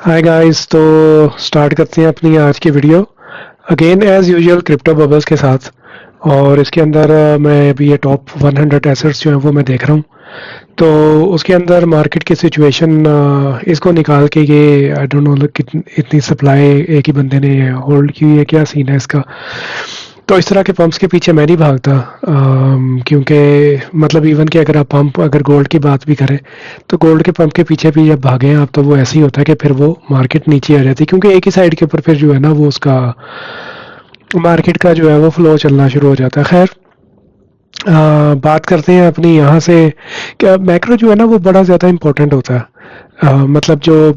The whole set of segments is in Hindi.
हाय गाइस, तो स्टार्ट करते हैं अपनी आज की video again as usual crypto bubbles के साथ। और इसके अंदर मैं अभी ये टॉप 100 एसेट्स जो हैं वो मैं देख रहा हूँ। तो उसके अंदर मार्केट की सिचुएशन इसको निकाल के ये आई डोंट नो कितनी इतनी सप्लाई एक ही बंदे ने होल्ड की हुई है, क्या सीन है इसका। तो इस तरह के पंप्स के पीछे मैं नहीं भागता, क्योंकि मतलब इवन कि अगर आप पंप अगर गोल्ड की बात भी करें तो गोल्ड के पंप के पीछे भी जब भागें आप तो वो ऐसे ही होता है कि फिर वो मार्केट नीचे आ जाती है, क्योंकि एक ही साइड के ऊपर फिर जो है ना वो उसका मार्केट का जो है वो फ्लो चलना शुरू हो जाता है। खैर, बात करते हैं अपनी यहाँ से। क्या मैक्रो जो है ना वो बड़ा ज़्यादा इम्पोर्टेंट होता है। मतलब जो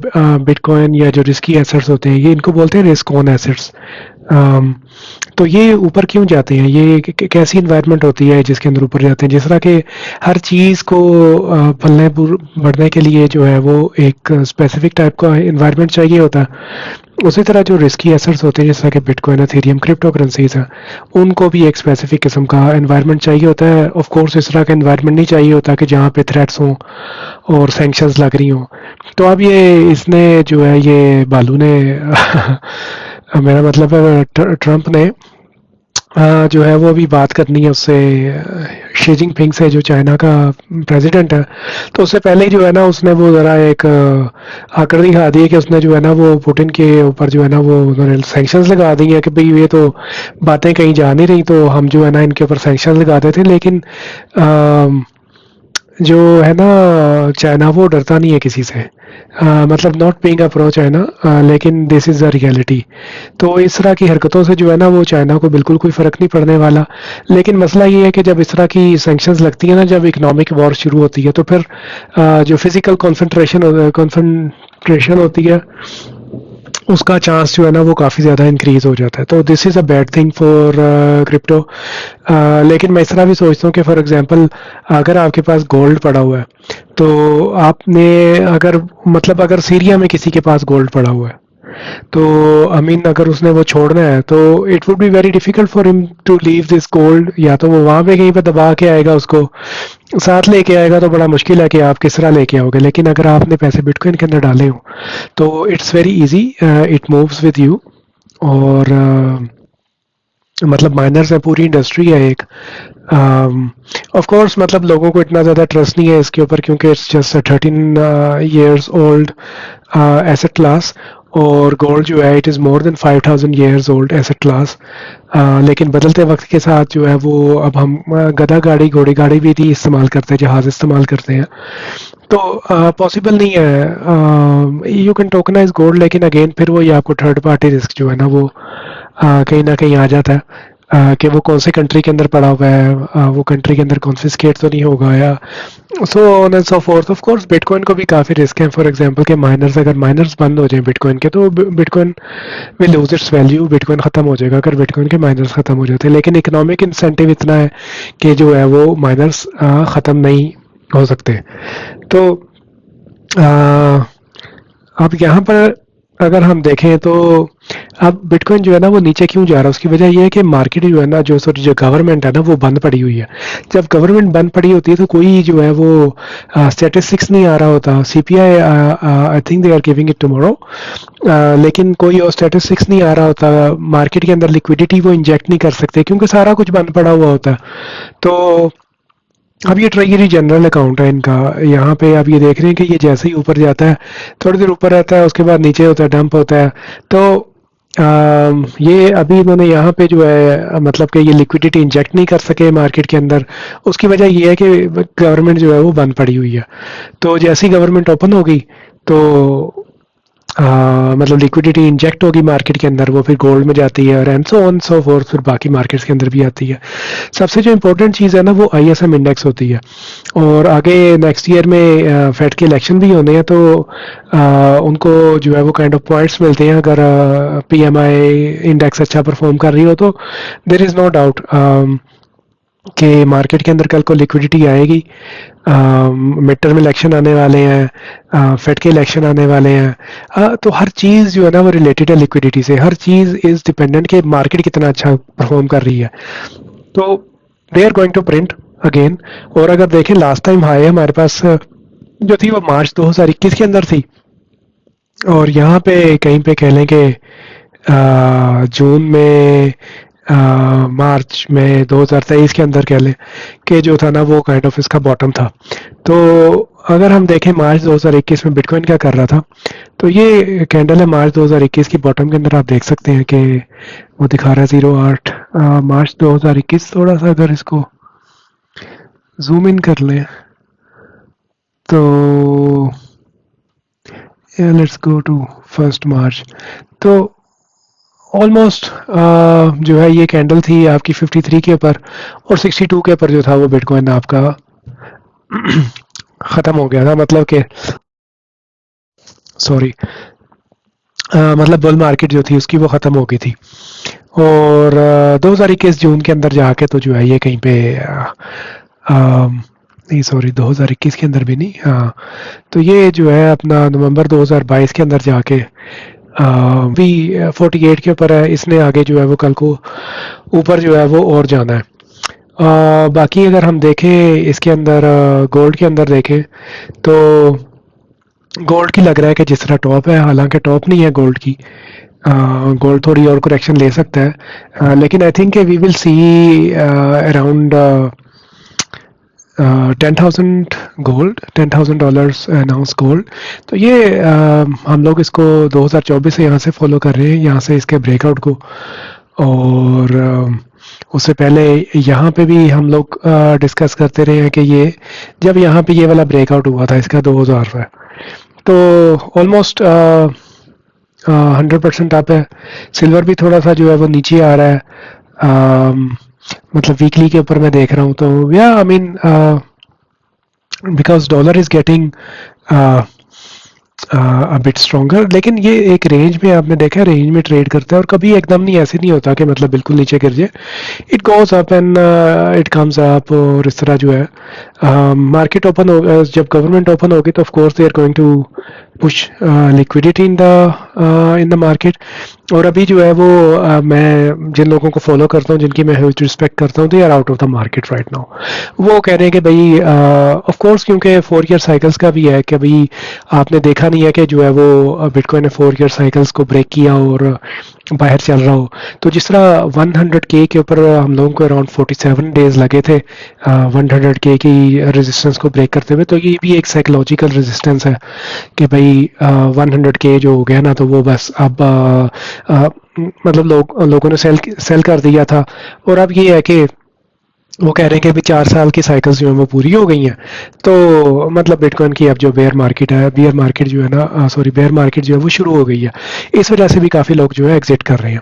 बिटकॉइन या जो रिस्की एसेट्स होते हैं ये इनको बोलते हैं रिस्क ऑन एसेट्स। तो ये ऊपर क्यों जाते हैं, ये कैसी इन्वायरमेंट होती है जिसके अंदर ऊपर जाते हैं। जिस तरह के हर चीज़ को फलने बढ़ने के लिए जो है वो एक स्पेसिफिक टाइप का इन्वायरमेंट चाहिए होता है, उसी तरह जो रिस्की एसेट्स होते हैं जैसा कि बिटकॉइन, एथेरियम, क्रिप्टो करेंसीज हैं, उनको भी एक स्पेसिफिक किस्म का एनवायरनमेंट चाहिए होता है। ऑफ कोर्स इस तरह का एनवायरनमेंट नहीं चाहिए होता कि जहाँ पे थ्रेट्स हों और सैंक्शंस लग रही हों। तो अब ये इसने जो है ये बालू ने मेरा मतलब है ट्रंप ने जो है वो अभी बात करनी है उससे, शी जिनपिंग से, जो चाइना का प्रेसिडेंट है। तो उससे पहले ही जो है ना उसने वो ज़रा एक आकड़ दिखा दी है कि उसने जो है ना वो पुतिन के ऊपर जो है ना वो उन्होंने सैंक्शंस लगा दी हैं कि भाई ये तो बातें कहीं जा नहीं रही, तो हम जो है ना इनके ऊपर सैंक्शंस लगा देते हैं। लेकिन जो है ना चाइना वो डरता नहीं है किसी से। मतलब not being a pro China, लेकिन दिस इज़ द रियलिटी। तो इस तरह की हरकतों से जो है ना वो चाइना को बिल्कुल कोई फ़र्क नहीं पड़ने वाला। लेकिन मसला ये है कि जब इस तरह की सैंक्शंस लगती है ना, जब इकोनॉमिक वॉर शुरू होती है तो फिर जो फिज़िकल कॉन्सेंट्रेशन होती है उसका चांस जो है ना वो काफ़ी ज़्यादा इंक्रीज़ हो जाता है। तो this is a bad thing for crypto. लेकिन मैं इस तरह भी सोचता हूँ कि फॉर एग्जांपल अगर आपके पास गोल्ड पड़ा हुआ है तो आपने अगर मतलब अगर सीरिया में किसी के पास गोल्ड पड़ा हुआ है तो आई मीन अगर उसने वो छोड़ना है तो it would be very difficult for him to leave this gold. या तो वो वहाँ पे कहीं पे दबा के आएगा, उसको साथ लेके आएगा, तो बड़ा मुश्किल है कि आप किस तरह लेके आओगे। लेकिन अगर आपने पैसे बिटकॉइन के अंदर डाले हो तो it's very easy, it moves with you. और मतलब माइनर्स है, पूरी इंडस्ट्री है एक। ऑफ कोर्स मतलब लोगों को इतना ज़्यादा ट्रस्ट नहीं है इसके ऊपर, क्योंकि it's just 13 years old asset class. और गोल्ड जो है it is more than 5000 years old asset class. लेकिन बदलते वक्त के साथ जो है वो अब हम गधा गाड़ी, घोड़ी गाड़ी भी नहीं इस्तेमाल करते, जहाज़ इस्तेमाल करते हैं। तो पॉसिबल नहीं है यू कैन टोकनाइज गोल्ड, लेकिन अगेन फिर वो ये आपको थर्ड पार्टी रिस्क जो है ना वो कहीं ना कहीं आ जाता है कि वो कौन से कंट्री के अंदर पड़ा हुआ है, वो कंट्री के अंदर कॉन्फिस्केट तो नहीं होगा, या so on and so fourth. Of course bitcoin को भी काफ़ी रिस्क है। फॉर एग्जांपल के माइनर्स, अगर माइनर्स बंद हो जाए बिटकॉइन के तो bitcoin will lose its value, bitcoin ख़त्म हो जाएगा अगर बिटकॉइन के माइनर्स ख़त्म हो जाते हैं। लेकिन इकोनॉमिक इंसेंटिव इतना है कि जो है वो माइनर्स ख़त्म नहीं हो सकते। तो अब यहाँ पर अगर हम देखें तो अब बिटकॉइन जो है ना वो नीचे क्यों जा रहा है, उसकी वजह ये है कि मार्केट जो है ना, जो सॉरी जो गवर्नमेंट है ना वो बंद पड़ी हुई है। जब गवर्नमेंट बंद पड़ी होती है तो कोई जो है वो स्टेटिस्टिक्स नहीं आ रहा होता। CPI I think they are giving it tomorrow, लेकिन कोई और स्टेटिस्टिक्स नहीं आ रहा होता। मार्केट के अंदर लिक्विडिटी वो इंजेक्ट नहीं कर सकते क्योंकि सारा कुछ बंद पड़ा हुआ होता है। तो अब ये ट्रेजरी जनरल अकाउंट है इनका, यहाँ पे आप ये देख रहे हैं कि ये जैसे ही ऊपर जाता है थोड़ी देर ऊपर रहता है, उसके बाद नीचे होता है, डंप होता है। तो ये अभी इन्होंने यहाँ पे जो है मतलब कि ये लिक्विडिटी इंजेक्ट नहीं कर सके मार्केट के अंदर। उसकी वजह ये है कि गवर्नमेंट जो है वो बंद पड़ी हुई है। तो जैसी गवर्नमेंट ओपन होगी तो मतलब लिक्विडिटी इंजेक्ट होगी मार्केट के अंदर, वो फिर गोल्ड में जाती है और and so on so fourth, फिर बाकी मार्केट्स के अंदर भी आती है। सबसे जो इम्पोर्टेंट चीज़ है ना वो आईएसएम इंडेक्स होती है। और आगे नेक्स्ट ईयर में फेड के इलेक्शन भी होने हैं, तो उनको जो है वो काइंड ऑफ पॉइंट्स मिलते हैं अगर पीएमआई इंडेक्स अच्छा परफॉर्म कर रही हो। तो देर इज़ नो डाउट कि मार्केट के अंदर कल को लिक्विडिटी आएगी। मिड टर्म इलेक्शन आने वाले हैं, फेड के इलेक्शन आने वाले हैं, तो हर चीज़ जो है ना वो रिलेटेड है लिक्विडिटी से। हर चीज़ इज़ डिपेंडेंट कि मार्केट कितना अच्छा परफॉर्म कर रही है। तो they are going to print again. और अगर देखें लास्ट टाइम हाई हमारे पास जो थी वो मार्च 2021 के अंदर थी, और यहाँ पे कहीं पे कह लें कि जून में मार्च में 2023 के अंदर कह लें कि जो था ना वो काइंड ऑफ इसका बॉटम था। तो अगर हम देखें मार्च 2021 में बिटकॉइन क्या कर रहा था, तो ये कैंडल है मार्च 2021 की बॉटम के अंदर, आप देख सकते हैं कि वो दिखा रहा है 08 मार्च 2021। थोड़ा सा अगर इसको जूम इन कर लें तो लेट्स गो टू 1 मार्च। तो ऑलमोस्ट जो है ये कैंडल थी आपकी 53 के ऊपर, और 62 के ऊपर जो था वो बिटकॉइन आपका ख़त्म हो गया था, मतलब कि सॉरी मतलब बुल मार्केट जो थी उसकी वो ख़त्म हो गई थी। और 2021 जून के अंदर जाके तो जो है ये कहीं पे नहीं सॉरी 2021 के अंदर भी नहीं, हाँ, तो ये जो है अपना नवंबर 2022 के अंदर जाके भी 48 के ऊपर है। इसने आगे जो है वो कल को ऊपर जो है वो और जाना है। बाकी अगर हम देखें इसके अंदर गोल्ड के अंदर देखें तो गोल्ड की लग रहा है कि जिस तरह टॉप है, हालांकि टॉप नहीं है गोल्ड की। गोल्ड थोड़ी और करेक्शन ले सकता है, लेकिन I think we will see around 10,000 gold, $10,000 announce gold. तो ये हम लोग इसको 2024 से यहाँ से फॉलो कर रहे हैं, यहाँ से इसके ब्रेकआउट को। और उससे पहले यहाँ पे भी हम लोग डिस्कस करते रहे हैं कि ये जब यहाँ पे ये वाला ब्रेकआउट हुआ था इसका 2000 पे, तो ऑलमोस्ट 100% अप है। सिल्वर भी थोड़ा सा जो है वो नीचे आ रहा है, मतलब वीकली के ऊपर मैं देख रहा हूँ। तो या I mean because dollar is getting a bit stronger, लेकिन ये एक रेंज में आपने देखा है, रेंज में ट्रेड करता है, और कभी एकदम नहीं ऐसे नहीं होता कि मतलब बिल्कुल नीचे गिर जाए। It goes up and it comes up, और इस तरह जो है मार्केट ओपन हो, जब गवर्नमेंट ओपन होगी तो of course they are going to push liquidity in the market. और अभी जो है वो मैं जिन लोगों को फॉलो करता हूँ, जिनकी मैं ह्यूज रिस्पेक्ट करता हूँ, they are out of the market right now. वो कह रहे हैं कि भाई ऑफ कोर्स क्योंकि 4 ईयर साइकिल्स का भी है कि भाई आपने देखा नहीं है कि जो है वो बिटकॉइन ने 4 ईयर साइकिल्स को ब्रेक किया और बाहर चल रहा हो। तो जिस तरह 100K के ऊपर हम लोगों को अराउंड 47 डेज लगे थे 100K की रेजिस्टेंस को ब्रेक करते हुए, तो ये भी एक साइकोलॉजिकल रेजिस्टेंस है कि भाई 100K जो हो गया ना, तो वो बस अब मतलब लोगों ने सेल कर दिया था। और अब ये है कि वो कह रहे हैं कि अभी 4 साल की साइकिल्स जो है वो पूरी हो गई हैं, तो मतलब बिटकॉइन की अब जो बेयर मार्केट है, बियर मार्केट जो है ना सॉरी बेयर मार्केट जो है वो शुरू हो गई है। इस वजह से भी काफ़ी लोग जो है एग्जिट कर रहे हैं।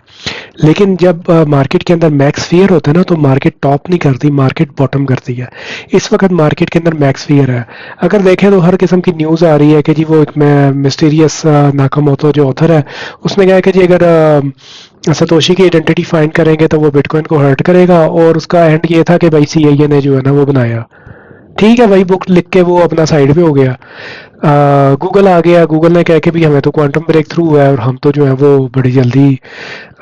लेकिन जब मार्केट के अंदर मैक्स फियर होता है ना, तो मार्केट टॉप नहीं करती, मार्केट बॉटम करती है। इस वक्त मार्केट के अंदर मैक्स फियर है। अगर देखें तो हर किस्म की न्यूज़ आ रही है कि जी वो एक मिस्टीरियस नाकामोतो जो ऑथर है, उसने कहा है कि जी अगर सतोशी की आइडेंटिटी फाइंड करेंगे तो वो बिटकॉइन को हर्ट करेगा, और उसका एंड ये था कि भाई सीआईए ने जो है ना वो बनाया। ठीक है भाई, बुक लिख के वो अपना साइड पे हो गया। गूगल आ गया, गूगल ने कहा कि भी हमें तो क्वांटम ब्रेक थ्रू हुआ है, और हम तो जो है वो बड़ी जल्दी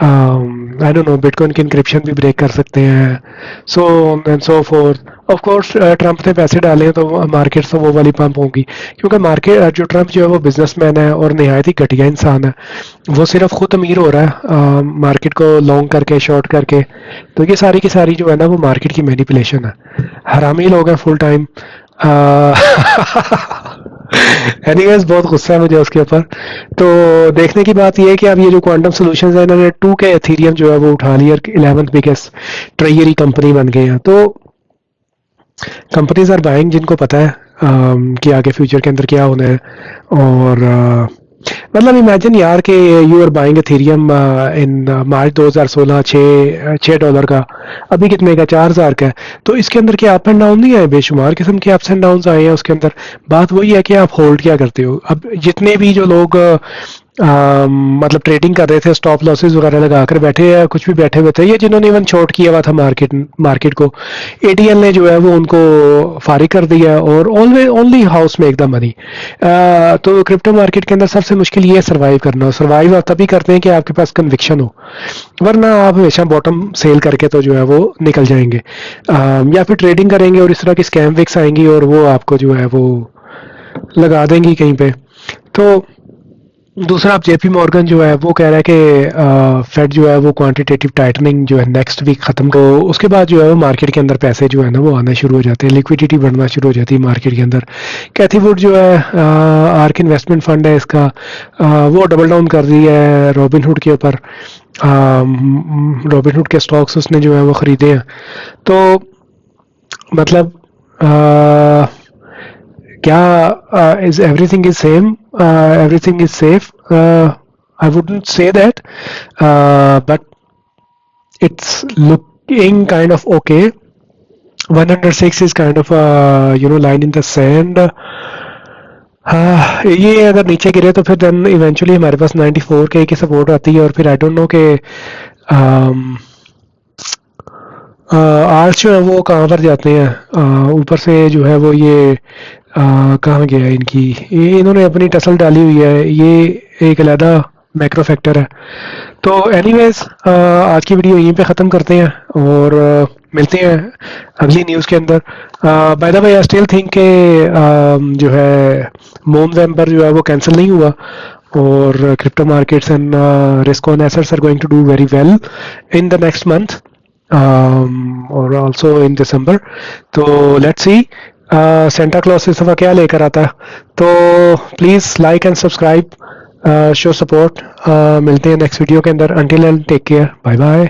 आई डोंट नो बिटकॉइन की इंक्रिप्शन भी ब्रेक कर सकते हैं, so and so fourth. Of course Trump ने पैसे डाले हैं तो मार्केट तो वो वाली पंप होगी, क्योंकि मार्केट जो ट्रंप जो है वो बिजनेसमैन है और नहायत ही घटिया इंसान है। वो सिर्फ खुद अमीर हो रहा है मार्केट को लॉन्ग करके, शॉर्ट करके। तो ये सारी की सारी जो है ना वो मार्केट की मैनिपुलेशन है। हरामी लोग हैं फुल टाइम। एनीवेज बहुत गुस्सा है मुझे उसके ऊपर। तो देखने की बात यह है कि अब ये जो क्वांटम सॉल्यूशंस है, इन्होंने 2K एथीरियम जो है वो उठा लिया, 11th बिगेस्ट ट्रेजरी कंपनी बन गए हैं। तो कंपनीज आर बाइंग, जिनको पता है कि आगे फ्यूचर के अंदर क्या होना है। और मतलब इमेजिन यार कि यू आर बाइंग एथेरियम इन मार्च 2016 $6 का, अभी कितने का, 4,000 का है। तो इसके अंदर क्या अप एंड डाउन नहीं आए, बेशुमार किस्म के अप्स एंड डाउन आए हैं उसके अंदर। बात वही है कि आप होल्ड क्या करते हो। अब जितने भी जो लोग मतलब ट्रेडिंग कर रहे थे, स्टॉप लॉसेस वगैरह लगाकर बैठे या कुछ भी बैठे हुए थे, या जिन्होंने इवन शॉर्ट किया हुआ था मार्केट को, एटीएल ने जो है वो उनको फारिग कर दिया और always only house make the money. तो क्रिप्टो मार्केट के अंदर सबसे मुश्किल ये है सर्वाइव करना। सर्वाइव आप तभी करते हैं कि आपके पास कन्विक्शन हो, वरना आप हमेशा बॉटम सेल करके तो जो है वो निकल जाएंगे, या फिर ट्रेडिंग करेंगे और इस तरह की स्कैम विक्स आएंगी और वो आपको जो है वो लगा देंगी कहीं पे। तो दूसरा, आप जेपी मॉर्गन जो है वो कह रहा है कि फेड जो है वो क्वांटिटेटिव टाइटनिंग जो है नेक्स्ट वीक खत्म, तो उसके बाद जो है वो मार्केट के अंदर पैसे जो है ना वो आना शुरू हो जाते हैं, लिक्विडिटी बढ़ना शुरू हो जाती है मार्केट के अंदर। कैथी वुड जो है आर्क इन्वेस्टमेंट फंड है इसका, वो डबल डाउन कर रही है रॉबिनहुड के ऊपर। रॉबिनहुड के स्टॉक्स उसने जो है वो खरीदे हैं। तो मतलब क्या is everything is same, everything is safe? I wouldn't say that, but it's looking kind of okay. 106 is kind of line in the sand. हाँ, ये अगर नीचे गिरे तो फिर देन इवेंचुअली हमारे पास 94 के की सपोर्ट आती है, और फिर आई डोंट नो कि आर्च जो है वो कहाँ पर जाते हैं। ऊपर से जो है वो ये कहाँ गया है इनकी, ये इन्होंने अपनी टसल डाली हुई है, ये एक अलग मैक्रो फैक्टर है। तो एनीवेज आज की वीडियो यहीं पे ख़त्म करते हैं और मिलते हैं अगली न्यूज़ के अंदर। By the way, I still think के जो है मून वेम्बर जो है वो कैंसिल नहीं हुआ, और crypto markets and risk on assets are going to do very well in the next month, और ऑल्सो इन दिसंबर। तो लेट्स सी सेंटा क्लॉज इस दफ़ा क्या लेकर आता है। तो please like and subscribe, show support. मिलते हैं नेक्स्ट वीडियो के अंदर। Until and take care, bye bye.